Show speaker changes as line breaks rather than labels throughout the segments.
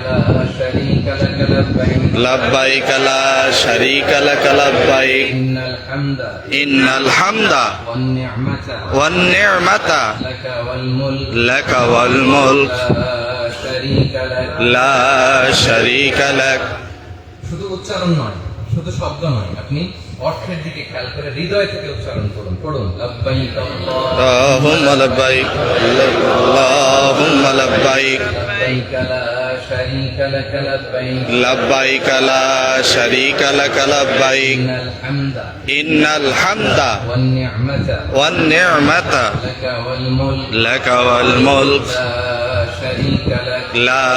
لا شريك لك لبيك
لبيك لا شريك لك لبيك إن الحمد والنعمة
لك والملك
لا شريك لك
শুধু উচ্চারণ নয়, শুধু শব্দ নয়, আপনি অর্থের দিকে খেয়াল করে হৃদয় থেকে উচ্চারণ করুন। পড়ুন লব্বাইক
اللهم لبيك اللهم لبيك
لبيك لا شريك لك لبيك
لبيك لا شريك لك لبيك
إن الحمد
إن الحمد
والنعمة
والنعمة
لك والملك
لك والملك
لا شريك لك
لا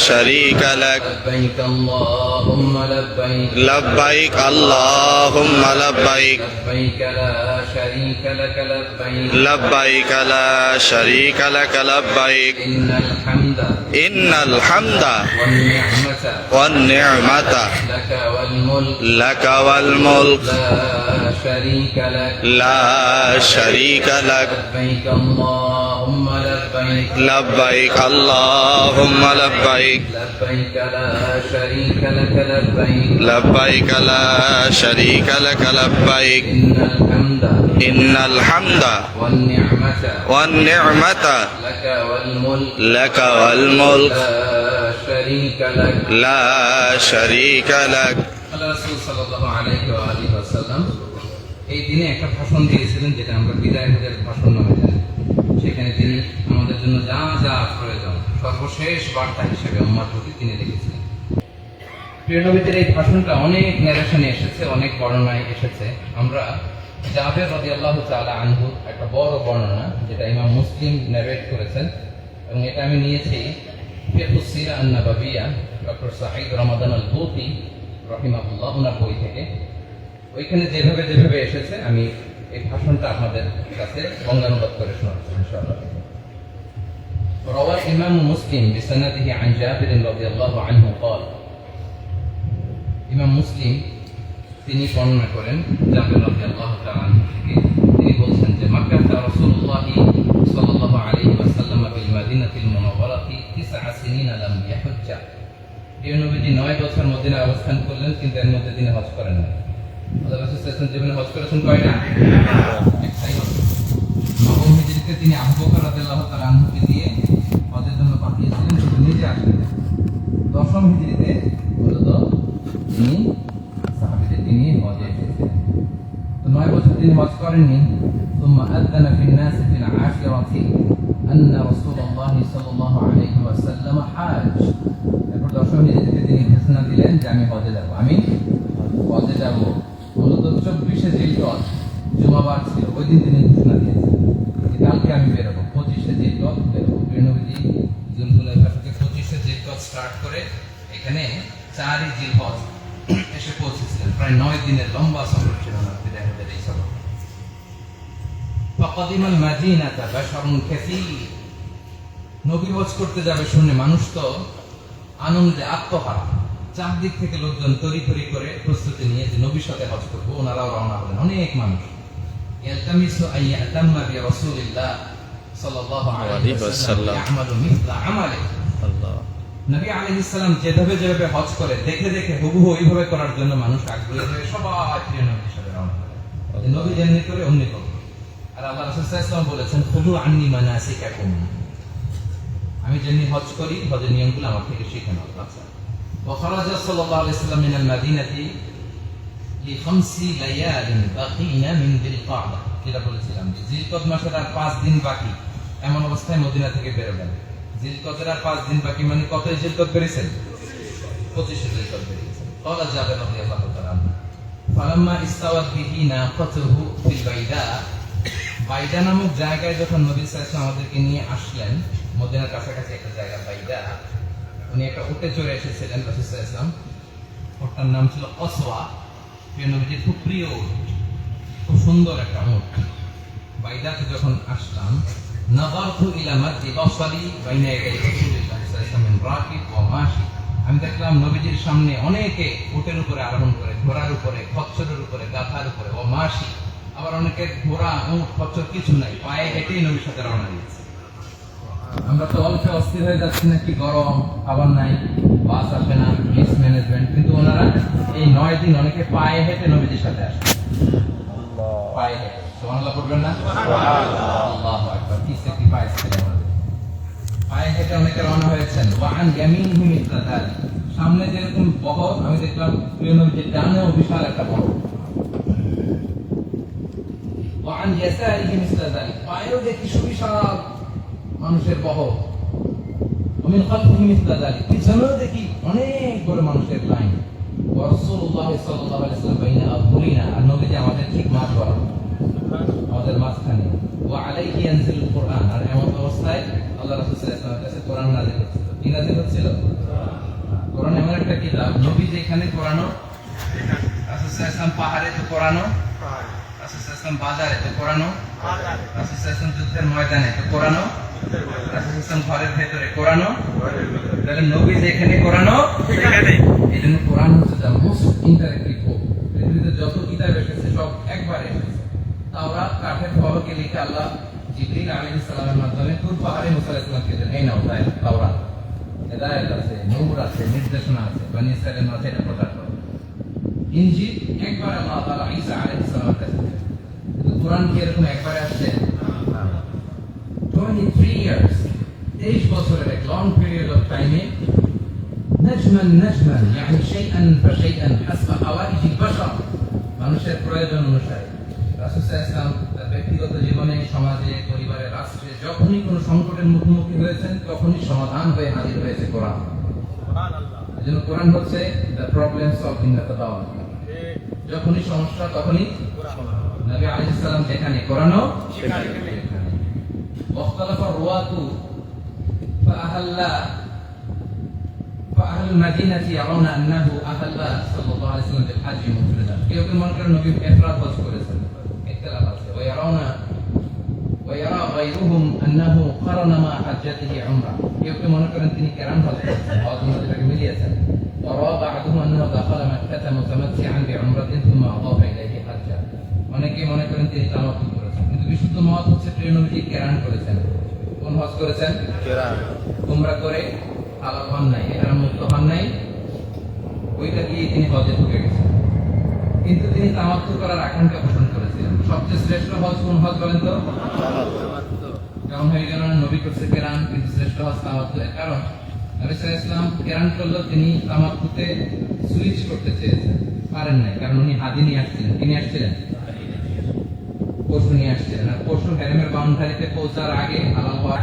شريك لك
لبيك اللهم لبيك
لبيك اللهم لبيك
لبيك لا شريك لك لبيك
لبيك لا شريك لك لبيك
إن الحمد
إن الحمد
والنعمة
والنعمة
لك والملك
لك والملك
لا شريك لك
لا شريك لك
لبيك اللهم لبيك
لبيك اللهم لبيك
لبيك لا شريك لك لبيك
لبيك لا شريك لك لبيك
إن الحمد
إن الحمد
والنعمة
والنعمة
لك والملك
لك والملك
لا شريك لك
لا شريك لك
আল্লাহ রাসূল সাল্লাল্লাহু আলাইহি ওয়া আলিহি ওয়াসাল্লাম এই দিনে একটা ভাষণ দিয়েছিলেন, যেটা আমরা বিদায় হজের ভাষণ নামে জানি। সেখানে তিনি আমাদের জন্য যা যা প্রয়োজন সর্বশেষ বার্তা হিসেবে উম্মার প্রতি তিনি রেখেছিলেন। প্রিয় নবীদের এই ভাষণটা অনেক ন্যারেশনে এসেছে, অনেক বর্ণনায় এসেছে। আমরা জাবের রাদিয়াল্লাহু তাআলা আনহু একটা বড় বর্ণনা, যেটা ইমাম মুসলিম ন্যারেট করেছেন, এবং এটা আমি নিয়েছি ফিকহুস সিরা আন-নাবাবিয়া ডক্টর সাঈদ রমাদান আল-বুতি রাহিমাহুল্লাহ ওনার বই থেকে। ওইখানে যেভাবে যেভাবে এসেছে আমি এই ভাষণটা আপনাদের কাছে বঙ্গানুবাদ করে শোনাচ্ছি ইনশাআল্লাহ। روى الإمام مسلم بسنده عن جابر رضي الله عنه قال ইমাম মুসলিম তিনি বর্ণনা করেন জাবের রাদিয়াল্লাহু তাআলা আনহু থেকে। তিনি বলছেন যে মক্কা রাসূলুল্লাহ সাল্লাল্লাহু আলাইহি ওয়াসাল্লাম বিল মাদিনাতিল মুনাওয়ারাতি 9 সিনিন লাম ইয়াহুজ্জা। এই নবীজি 9 বছর মদিনায় অবস্থান করলেন, কিন্তু এর মধ্যে তিনি হজ করেন না। আল্লাহ রাসূল সাল্লাল্লাহু আলাইহি ওয়াসাল্লাম জীবনে হজ করেছেন কয়টা? একটাই হজ। নবম হিজরিতে তিনি আবু বকর রাদিয়াল্লাহু তাআলা আনহুকে দিয়ে হজের জন্য পাঠিয়েছিলেন, কিন্তু নিজে আসেন না। দশম হিজরিতে মূলত তিনি সাহাবীদেরকে নিয়ে হজে এসেছিলেন। তো 9 বছর তিনি হজ করেননি। ثم أذن في الناس في العاشرة أن رسول الله صلى الله عليه وسلم حاج। এরপর দশম হিজরিতে তিনি ঘোষণা দিলেন যে আমি হজে যাব, আমি হজে যাব। মূলত 24শে জিলকদ জুমাবার ছিল, ওই দিন তিনি ঘোষণা দিয়েছেন যে কালকে আমি বেরোবো, 25শে জিলকদ বেরোবো। প্রিয় নবীজি জুলহুলাইফা থেকে 25শে জিলকদ স্টার্ট করে এখানে 4ই জিলহজ এসে পৌঁছেছিলেন। প্রায় 9 দিনের লম্বা সফর ছিল না বিদায় হজের এই সফর। فقدم المدينة بشر كثير। নবী হজ করতে যাবে শুনে মানুষ তো আনন্দে আত্মহারা। চারদিক থেকে লোকজন তড়িঘড়ি করে প্রস্তুতি নিয়ে যে নবীর সাথে হজ করবো, ওনারাও রওনা হলেন। অনেক মানুষ ইয়ালতামিসু আন ইয়াতাম্মা বিরাসূলিল্লাহ সাল্লাল্লাহু আলাইহি ওয়াসাল্লাম ইয়ামালু মিসলা আমালিহি।
আল্লাহ
নবী আলাইহিস সালাম যেভাবে যেভাবে হজ করে দেখে দেখে হুবহু ওইভাবে করার জন্য মানুষ আগ্রহী হয়ে সবাই প্রিয় নবীর সাথে রওনা করে। নবী যেমনি করে অমনি করবে। আর আল্লাহ রাসূল সাল্লাল্লাহু আলাইহি ওয়াসাল্লাম বলেছেন খুযু আন্নী মানাসিকাকুম, আমি যেমনি হজ করি হজের নিয়মগুলো আমার থেকে শিখে নাও। আচ্ছা। وخرج صلى الله عليه وسلم من المدينة ل5 ليال بقين من ذي القعدة। যেটা বলেছিলাম যে জিলকদ মাসের আর 5 দিন বাকি, এমন অবস্থায় মদিনা থেকে বের হলেন। জিলকদের আর 5 দিন বাকি মানে কত জিলকদ বেরিয়েছেন? 25শে জিলকদ বেরিয়েছেন। قال جابر رضي الله تعالى عنه فلما استوت به ناقته في البيداء। বাইদা নামক জায়গায় যখন নবী সাল্লাল্লাহু আলাইহি ওয়াসাল্লাম আমাদেরকে নিয়ে আসলেন, মদিনার কাছাকাছি একটা জায়গা বাইদা, উনি একটা উটে চড়ে এসেছিলেন রাসূল সাল্লাল্লাহু আলাইহি ওয়াসাল্লাম। ওটার নাম ছিল কসওয়া। প্রিয় নবীজির খুব প্রিয় উট, খুব সুন্দর একটা উট। বাইদাতে যখন আসলাম, নাযারতু ইলা মাদ্দি বাসারি বাইনা ইয়াদাই রাসূলিল্লাহ সাল্লাল্লাহু আলাইহি ওয়াসাল্লাম রাকিব ওয়া মাশি। আমি দেখলাম নবীজির সামনে অনেকে উটের উপরে আরোহণ করে, ঘোড়ার উপরে, খচ্চরের উপরে, গাধার উপরে, ও মাশি। আবার অনেকে ঘোড়া, উট, খচ্চর কিছু নাই, পায়ে হেঁটেই নবীর সাথে রওনা দিয়েছে। আমরা তো অল্পে অস্থির হয়ে যাচ্ছি নাকি, গরম, খাবার নাই, বাস আসবে না, মিসম্যানেজমেন্ট, কিন্তু ওনারা এই 9 দিন অনেকে পায়ে হেঁটে নবীজির সাথে আসে, পায়ে হেঁটে। সুবহানাল্লাহ পড়বেন না? আল্লাহু আকবার, কি স্যাক্রিফাইস ছিল আমাদের। পায়ে হেঁটে অনেকে রওনা হয়েছেন। ওয়া আন ইয়ামিনিহি মিসলা যালিক, সামনে যেরকম বহর, আমি দেখলাম প্রিয় নবীজির ডানেও বিশাল একটা বহর। ওয়া আন ইয়াসারিহি মিসলা যালিক, পায়েও দেখি সুবিশাল মানুষের বহর। ومن خلفه مثل ذلك, পিছনেও দেখি অনেক বড় মানুষের লাইন। ওয়া রাসূলুল্লাহ সাল্লাল্লাহু আলাইহি ওয়াসাল্লাম বাইনা আযহুরিনা, আর নবীজি আমাদের ঠিক মাঝ বরাবর, আমাদের মাঝখানে। ওয়া আলাইহি ইয়ানজিলুল কুরআন, আর এমন অবস্থায় আল্লাহ রাসূল সাল্লাল্লাহু আলাইহি ওয়াসাল্লামের কাছে কোরআন নাযিল হচ্ছিল। কি নাযিল হচ্ছিল? কোরআন এমন একটা কিতাব, নবীজি এখানে কোরআনও, রাসূল সাল্লাল্লাহু আলাইহি ওয়াসাল্লাম পাহাড়ে তো কোরআনও, রাসূল সাল্লাল্লাহু আলাইহি ওয়াসাল্লাম বাজারে তো কোরআনও, রাসূল সাল্লাল্লাহু আলাইহি ওয়াসাল্লাম যুদ্ধের ময়দানে তো কোরআনও, রাসূল সাল্লাল্লাহু আলাইহি ওয়াসাল্লাম ঘরের ভেতরে কোরআনও। তাহলে নবী যেখানে কোরআনও সেখানে। এই জন্য কোরআন হচ্ছে দ্য মোস্ট ইন্টারেক্টিভ বুক। পৃথিবীতে যত কিতাব এসেছে সব একবারে এসেছে। তাওরাত কাঠের ফলকে লিখে আল্লাহ জিবরিল আলাইহিস সালামের মাধ্যমে তুর পাহাড়ে মুসা আলাইহিস সালামকে দেন, এই নাও তাওরাত, হেদায়েত আছে, নূর আছে, নির্দেশনা আছে, বনী ইসরাঈলের মাঝে এটা প্রচার করো। ইনজিল একবার আল্লাহ তাআলা ঈসা আলাইহিস সালামের কাছে দিলেন, কিন্তু কোরআন কি এরকম একবারে আসছে? 23 years, 23 বছরের এক লং পিরিয়ড অফ টাইমে নাজমান নাজমান, يعني شيئا فشيئا حسب حوائج البشر, মানুষের প্রয়োজন অনুসারে রাসূল সাল্লাল্লাহু আলাইহি ওয়াসাল্লাম তার ব্যক্তিগত জীবনে, সমাজে, পরিবারে, রাষ্ট্রে যখনই কোনো সংকটের মুখোমুখি হয়েছেন তখনই সমাধান হয়ে হাজির হয়েছে কোরআন। সুবহানাল্লাহ। এজন্য কোরআন হচ্ছে দ্য প্রবলেম সলভিং মেথডোলজি। যখনই সমস্যা তখনই কোরআন। নবী আলাইহিস সালাম যেখানে, কোরআনও সেখানে। واختلف الرواة فأهل المدينة يرون أنه أهل صلى الله عليه وسلم بالحج مفردا, কেউ কেউ মনে করেন নবী ইফরাদ হজ করেছেন, ইখতিলাফ আছে। ويرى غيرهم أنه قرن مع حجته عمرة, কেউ কেউ মনে করেন তিনি কিরান হজ করেছেন, হজ উমরাটাকে মিলিয়েছেন। وروى بعضهم أنه دخل مكة متمتعا بعمرة ثم أضاف إليه حجا, অনেকে মনে করেন তিনি তামাত্তুল করেছেন, কিন্তু বিশুদ্ধ মত হচ্ছে প্রিয় নবী কিরান করেছেন। কোন হজ করেছেন? কিরান। উমরা করে হালাল হন নাই, ইহরাম মুক্ত হন নাই, ওইটা দিয়ে তিনি হজে ঢুকে গেছেন, কিন্তু তিনি তামাত্তুল করার আকাঙ্ক্ষা পোষণ করেছিলেন। সবচেয়ে শ্রেষ্ঠ হজ কোন হজ বলেন তো? কেমন হয়ে গেল না, নবী করছে কিরান কিন্তু শ্রেষ্ঠ হজ তামাত্তুল। কারণ নবী সাল্লাল্লাহু আলাইহি ওয়াসাল্লাম কিরান করলেও তিনি তামাত্তুতে সুইচ করতে চেয়েছেন, পারেন নাই, কারণ উনি হাদি নিয়ে আসছিলেন। তিনি আসছিলেন পশু নিয়ে আসছিলেন, আর পশু হেরেমের বাউন্ডারিতে পৌঁছার আগে হালাল হওয়া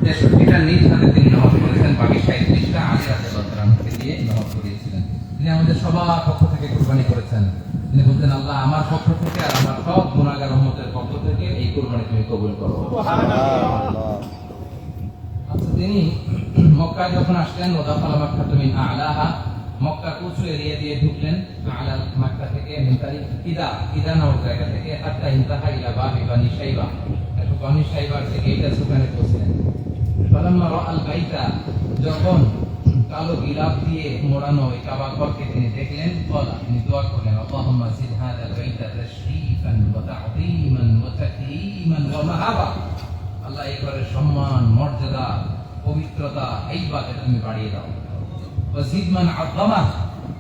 63টা নিজ হাতে তিনি নহর করেছেন, বাকি 37টা আলী রাদিয়াল্লাহু তাআলাকে দিয়ে নহর করিয়েছিলেন। তিনি আমাদের সবার পক্ষ থেকে কুরবানি করেছেন। তিনি বলতেন, আল্লাহ আমার পক্ষ থেকে আর আমার সব গুনাহগার উম্মতের পক্ষ থেকে এই কুরবানি তুমি কবুল করো। সুবহানাল্লাহ। আচ্ছা, তিনি মক্কা যখন আসলেন, ওয়াদাখালা মাক্কাতু মিন আ'লাহা, মক্কার উঁচু এরিয়া দিয়ে ঢুকলেন, আলা মক্কা থেকে মিনতারি কিদা নামক জায়গা থেকে, হাত্তা ইনতাহা ইলা বাবি বানি শাইবা, বানি শাইবার যে গেট আছে ওখানে পৌঁছলেন। ফালাম্মা রাআল বাইতা, যখন কালো গিলাফ দিয়ে মোড়ানো ওই কাবা ঘরকে তিনি দেখলেন, বলা তিনি দোয়া করলেন, আল্লাহুম্মা জিদ হাযাল বাইতা তাশরীফান ওয়া তা'যীমান ওয়া তাকরীমান ওয়া মাহাবা, আল্লাহ এই ঘরের সম্মান, মর্যাদা, পবিত্রতা, হাইবা তুমি বাড়িয়ে দাও। وزد من عظمه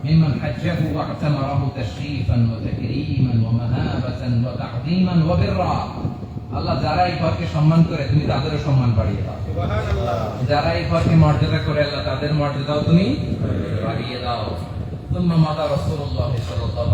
ممن حجه واعتمره تشريفا وتكريما ومهابة وتعظيما وبرا, আল্লাহ যারা এই ঘরকে সম্মান করে তুমি তাদেরও সম্মান বাড়িয়ে দাও। সুবহানাল্লাহ। যারা এই ঘরকে মর্যাদা করে আল্লাহ তাদের মর্যাদাও তুমি বাড়িয়ে দাও। ثم مضى رسول الله صلى الله